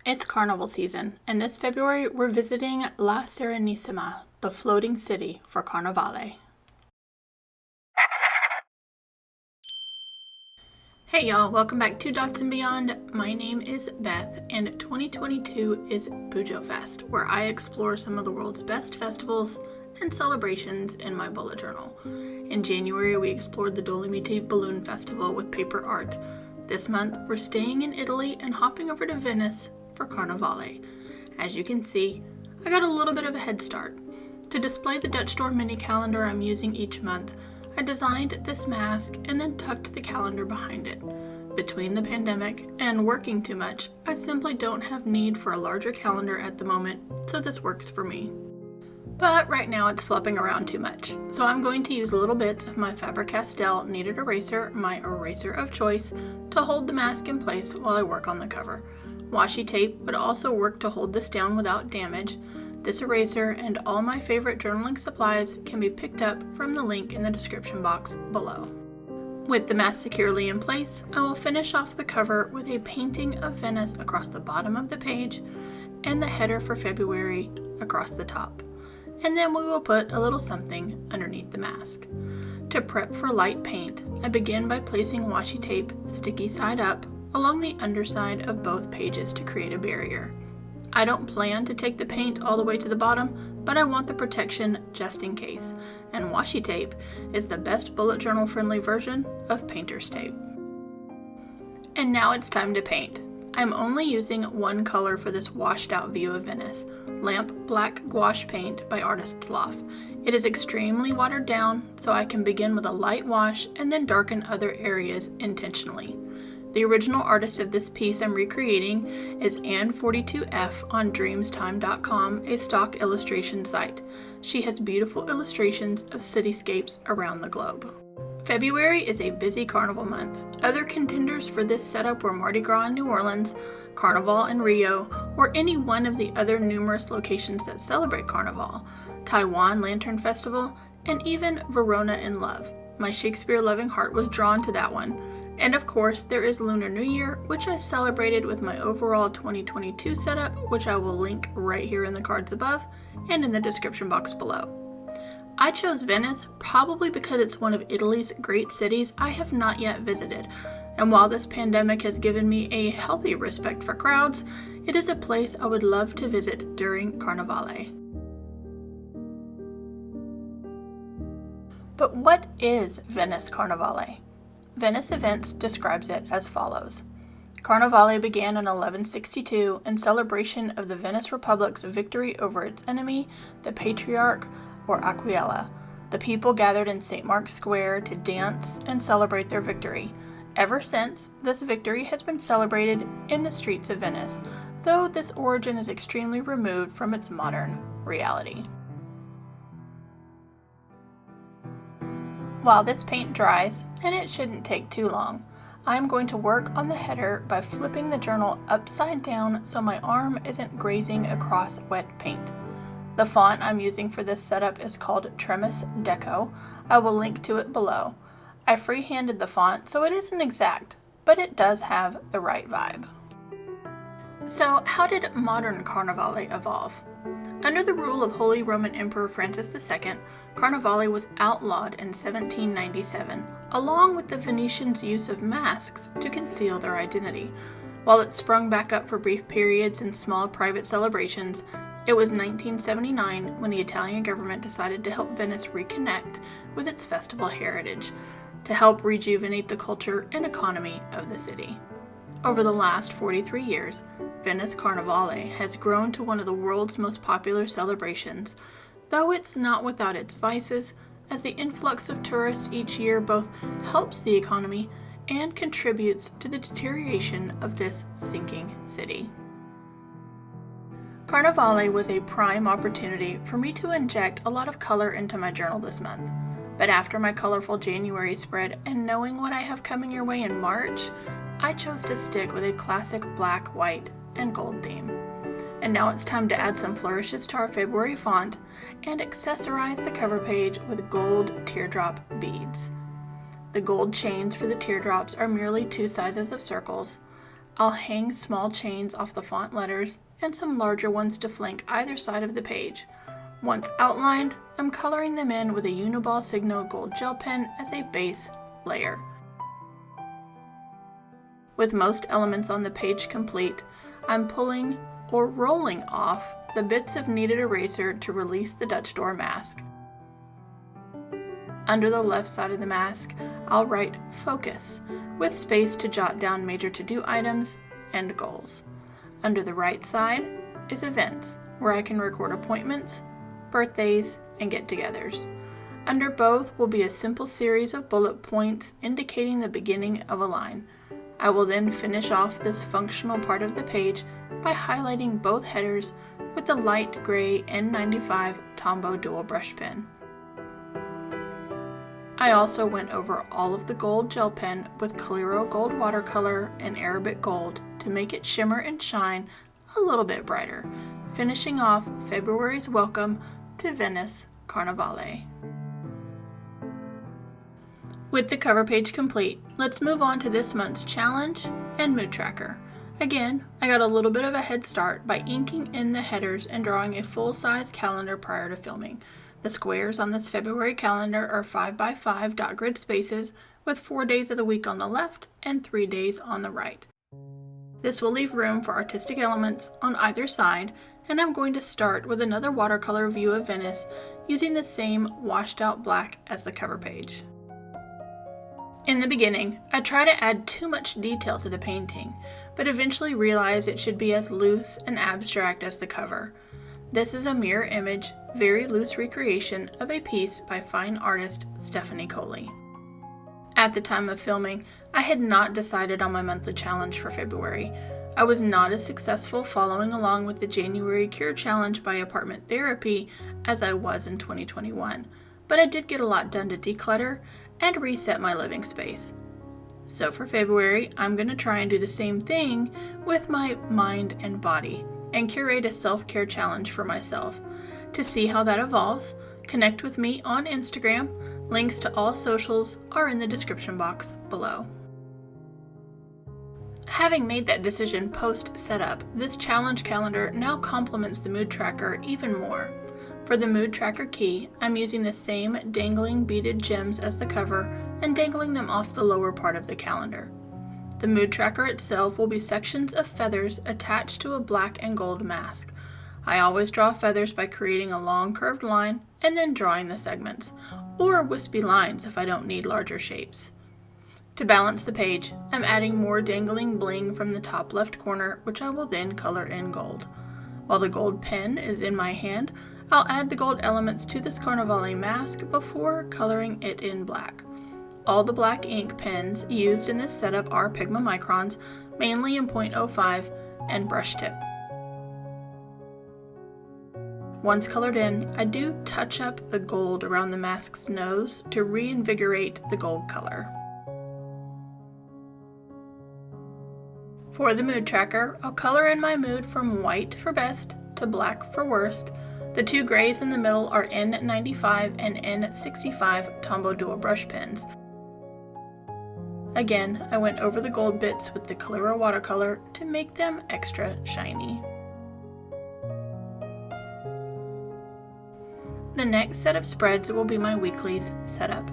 It's carnival season, and this February we're visiting La Serenissima, the floating city for Carnevale. Hey y'all, welcome back to Dots and Beyond. My name is Beth, and 2022 is Pujo Fest, where I explore some of the world's best festivals and celebrations in my bullet journal. In January, we explored the Dolomiti Balloon Festival with paper art. This month, we're staying in Italy and hopping over to Venice for Carnevale. As you can see, I got a little bit of a head start. To display the Dutch door mini calendar I'm using each month, I designed this mask and then tucked the calendar behind it. Between the pandemic and working too much, I simply don't have need for a larger calendar at the moment, so this works for me. But right now it's flopping around too much, so I'm going to use little bits of my Faber Castell Kneaded eraser, my eraser of choice, to hold the mask in place while I work on the cover. Washi tape would also work to hold this down without damage. This eraser and all my favorite journaling supplies can be picked up from the link in the description box below. With the mask securely in place, I will finish off the cover with a painting of Venice across the bottom of the page and the header for February across the top. And then we will put a little something underneath the mask. To prep for light paint, I begin by placing washi tape, sticky side up, along the underside of both pages to create a barrier. I don't plan to take the paint all the way to the bottom, but I want the protection just in case, and washi tape is the best bullet journal friendly version of painter's tape. And now it's time to paint. I'm only using one color for this washed out view of Venice, Lamp Black Gouache Paint by Artist's Loft. It is extremely watered down, so I can begin with a light wash and then darken other areas intentionally. The original artist of this piece I'm recreating is Ann42F on dreamstime.com, a stock illustration site. She has beautiful illustrations of cityscapes around the globe. February is a busy carnival month. Other contenders for this setup were Mardi Gras in New Orleans, Carnival in Rio, or any one of the other numerous locations that celebrate Carnival, Taiwan Lantern Festival, and even Verona in Love. My Shakespeare-loving heart was drawn to that one. And of course, there is Lunar New Year, which I celebrated with my overall 2022 setup, which I will link right here in the cards above and in the description box below. I chose Venice probably because it's one of Italy's great cities I have not yet visited, and while this pandemic has given me a healthy respect for crowds, it is a place I would love to visit during Carnevale. But what is Venice Carnevale? Venice Events describes it as follows. Carnevale began in 1162 in celebration of the Venice Republic's victory over its enemy, the Patriarch or Aquila. The people gathered in St. Mark's Square to dance and celebrate their victory. Ever since, this victory has been celebrated in the streets of Venice, though this origin is extremely removed from its modern reality. While this paint dries, and it shouldn't take too long, I'm going to work on the header by flipping the journal upside down so my arm isn't grazing across wet paint. The font I'm using for this setup is called Tremis Deco. I will link to it below. I freehanded the font so it isn't exact, but it does have the right vibe. So how did modern Carnevale evolve? Under the rule of Holy Roman Emperor Francis II, Carnevale was outlawed in 1797, along with the Venetians' use of masks to conceal their identity. While it sprung back up for brief periods and small private celebrations, it was 1979 when the Italian government decided to help Venice reconnect with its festival heritage, to help rejuvenate the culture and economy of the city. Over the last 43 years, Venice Carnevale has grown to one of the world's most popular celebrations, though it's not without its vices, as the influx of tourists each year both helps the economy and contributes to the deterioration of this sinking city. Carnevale was a prime opportunity for me to inject a lot of color into my journal this month, but after my colorful January spread and knowing what I have coming your way in March, I chose to stick with a classic black, white, and gold theme. And now it's time to add some flourishes to our February font and accessorize the cover page with gold teardrop beads. The gold chains for the teardrops are merely two sizes of circles. I'll hang small chains off the font letters and some larger ones to flank either side of the page. Once outlined, I'm coloring them in with a Uniball Signo gold gel pen as a base layer. With most elements on the page complete, I'm pulling or rolling off the bits of kneaded eraser to release the Dutch door mask. Under the left side of the mask, I'll write Focus, with space to jot down major to-do items and goals. Under the right side is Events, where I can record appointments, birthdays, and get-togethers. Under both will be a simple series of bullet points indicating the beginning of a line. I will then finish off this functional part of the page by highlighting both headers with the light gray N95 Tombow dual brush pen. I also went over all of the gold gel pen with Coliro gold watercolor and Arabic gold to make it shimmer and shine a little bit brighter, finishing off February's welcome to Venice Carnevale. With the cover page complete, let's move on to this month's challenge and mood tracker. Again, I got a little bit of a head start by inking in the headers and drawing a full-size calendar prior to filming. The squares on this February calendar are 5x5 dot grid spaces with 4 days of the week on the left and 3 days on the right. This will leave room for artistic elements on either side, and I'm going to start with another watercolor view of Venice using the same washed out black as the cover page. In the beginning, I try to add too much detail to the painting, but eventually realize it should be as loose and abstract as the cover. This is a mirror image, very loose recreation of a piece by fine artist Stephanie Coley. At the time of filming, I had not decided on my monthly challenge for February. I was not as successful following along with the January Cure Challenge by Apartment Therapy as I was in 2021, but I did get a lot done to declutter and reset my living space. So for February, I'm going to try and do the same thing with my mind and body and curate a self-care challenge for myself. To see how that evolves, connect with me on Instagram. Links to all socials are in the description box below. Having made that decision post-setup, this challenge calendar now complements the mood tracker even more. For the mood tracker key, I'm using the same dangling beaded gems as the cover and dangling them off the lower part of the calendar. The mood tracker itself will be sections of feathers attached to a black and gold mask. I always draw feathers by creating a long curved line and then drawing the segments, or wispy lines if I don't need larger shapes. To balance the page, I'm adding more dangling bling from the top left corner, which I will then color in gold. While the gold pen is in my hand, I'll add the gold elements to this Carnevale mask before coloring it in black. All the black ink pens used in this setup are Pigma Microns, mainly in .05 and brush tip. Once colored in, I do touch up the gold around the mask's nose to reinvigorate the gold color. For the mood tracker, I'll color in my mood from white for best to black for worst. The two grays in the middle are N95 and N65 Tombow dual brush pens. Again, I went over the gold bits with the Coliro watercolor to make them extra shiny. The next set of spreads will be my weeklies setup.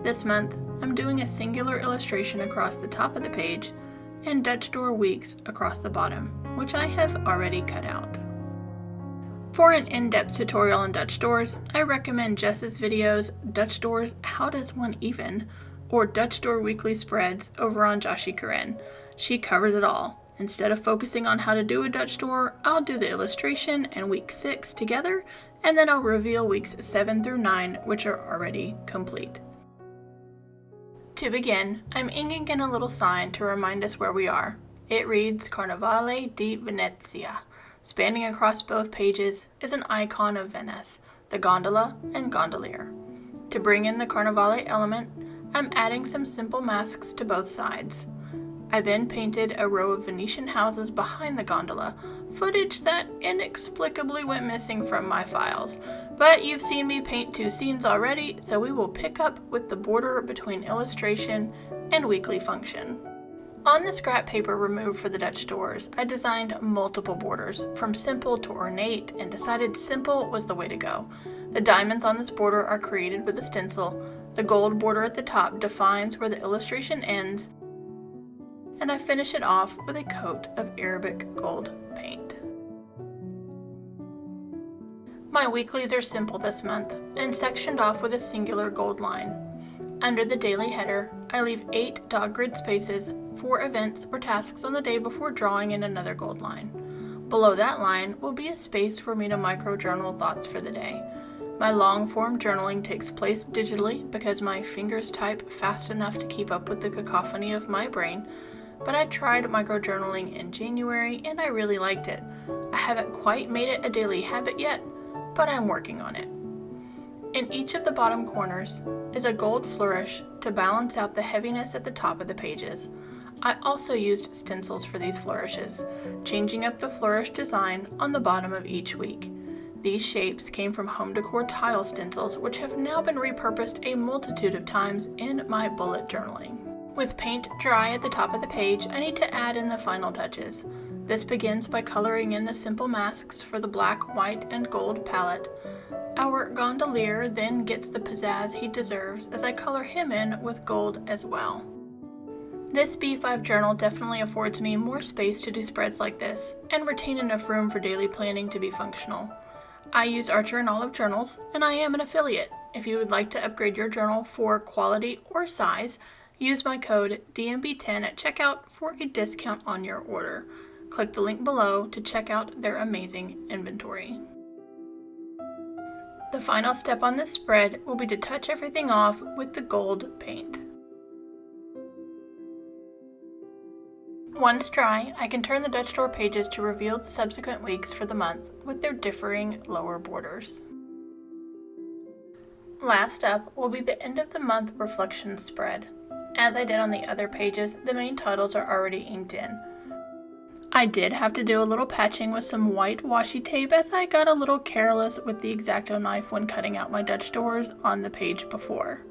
This month, I'm doing a singular illustration across the top of the page and Dutch door weeks across the bottom, which I have already cut out. For an in-depth tutorial on Dutch doors, I recommend Jess's videos, Dutch Doors, How Does One Even? Or Dutch Door Weekly Spreads over on JASHIICORIIN. She covers it all. Instead of focusing on how to do a Dutch door, I'll do the illustration and week 6 together, and then I'll reveal weeks 7 through 9, which are already complete. To begin, I'm inking in a little sign to remind us where we are. It reads Carnevale di Venezia. Spanning across both pages is an icon of Venice, the gondola and gondolier. To bring in the Carnevale element, I'm adding some simple masks to both sides. I then painted a row of Venetian houses behind the gondola, footage that inexplicably went missing from my files. But you've seen me paint 2 scenes already, so we will pick up with the border between illustration and weekly function. On the scrap paper removed for the Dutch doors, I designed multiple borders, from simple to ornate, and decided simple was the way to go. The diamonds on this border are created with a stencil, the gold border at the top defines where the illustration ends, and I finish it off with a coat of Arabic gold paint. My weeklies are simple this month, and sectioned off with a singular gold line. Under the daily header, I leave 8 dot grid spaces for events or tasks on the day before drawing in another gold line. Below that line will be a space for me to micro-journal thoughts for the day. My long-form journaling takes place digitally because my fingers type fast enough to keep up with the cacophony of my brain, but I tried micro-journaling in January and I really liked it. I haven't quite made it a daily habit yet, but I'm working on it. In each of the bottom corners is a gold flourish to balance out the heaviness at the top of the pages. I also used stencils for these flourishes, changing up the flourish design on the bottom of each week. These shapes came from home decor tile stencils, which have now been repurposed a multitude of times in my bullet journaling. With paint dry at the top of the page, I need to add in the final touches. This begins by coloring in the simple masks for the black, white, and gold palette. Our gondolier then gets the pizzazz he deserves as I color him in with gold as well. This B5 journal definitely affords me more space to do spreads like this and retain enough room for daily planning to be functional. I use Archer and Olive journals, and I am an affiliate. If you would like to upgrade your journal for quality or size, use my code DMB10 at checkout for a discount on your order. Click the link below to check out their amazing inventory. The final step on this spread will be to touch everything off with the gold paint. Once dry, I can turn the Dutch door pages to reveal the subsequent weeks for the month with their differing lower borders. Last up will be the end of the month reflection spread. As I did on the other pages, the main titles are already inked in. I did have to do a little patching with some white washi tape as I got a little careless with the X-Acto knife when cutting out my Dutch doors on the page before.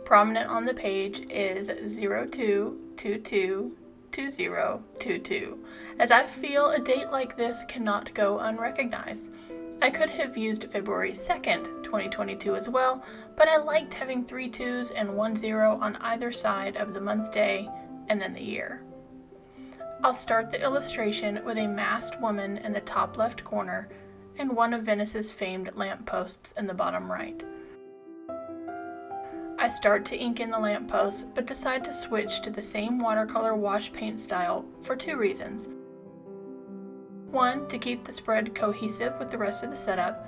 Prominent on the page is 02222022, as I feel a date like this cannot go unrecognized. I could have used February 2nd, 2022 as well, but I liked having 3 2s and 1 0 on either side of the month day and then the year. I'll start the illustration with a masked woman in the top left corner and one of Venice's famed lampposts in the bottom right. I start to ink in the lamppost, but decide to switch to the same watercolor wash paint style for 2 reasons. 1, to keep the spread cohesive with the rest of the setup,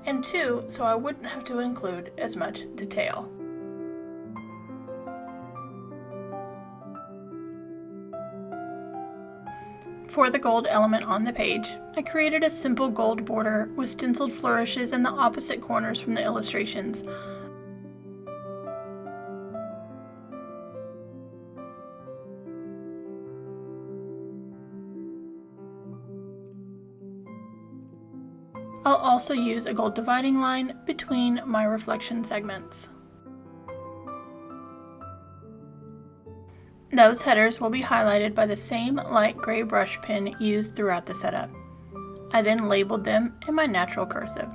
and 2, so I wouldn't have to include as much detail. For the gold element on the page, I created a simple gold border with stenciled flourishes in the opposite corners from the illustrations. I'll also use a gold dividing line between my reflection segments. Those headers will be highlighted by the same light gray brush pen used throughout the setup. I then labeled them in my natural cursive.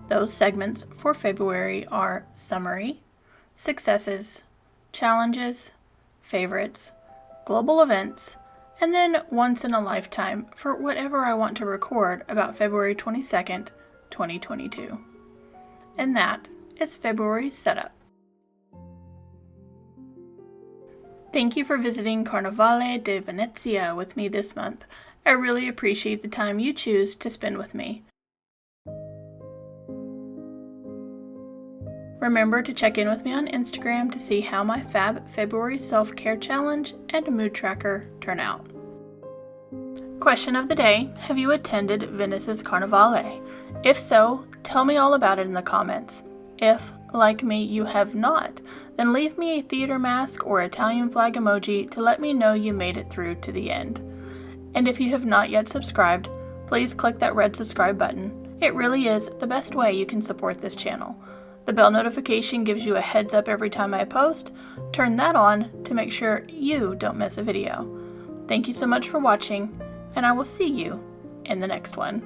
Those segments for February are Summary, Successes, Challenges, Favorites, Global Events, and then Once in a Lifetime for whatever I want to record about February 22nd, 2022. And that is February's setup. Thank you for visiting Carnevale de Venezia with me this month. I really appreciate the time you choose to spend with me. Remember to check in with me on Instagram to see how my Fab February Self-Care Challenge and Mood Tracker turn out. Question of the day: have you attended Venice's Carnevale? If so, tell me all about it in the comments. If, like me, you have not, then leave me a theater mask or Italian flag emoji to let me know you made it through to the end. And if you have not yet subscribed, please click that red subscribe button. It really is the best way you can support this channel. The bell notification gives you a heads up every time I post. Turn that on to make sure you don't miss a video. Thank you so much for watching, and I will see you in the next one.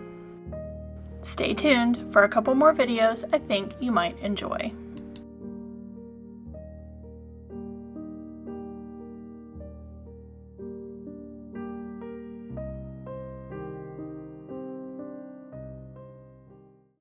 Stay tuned for a couple more videos I think you might enjoy.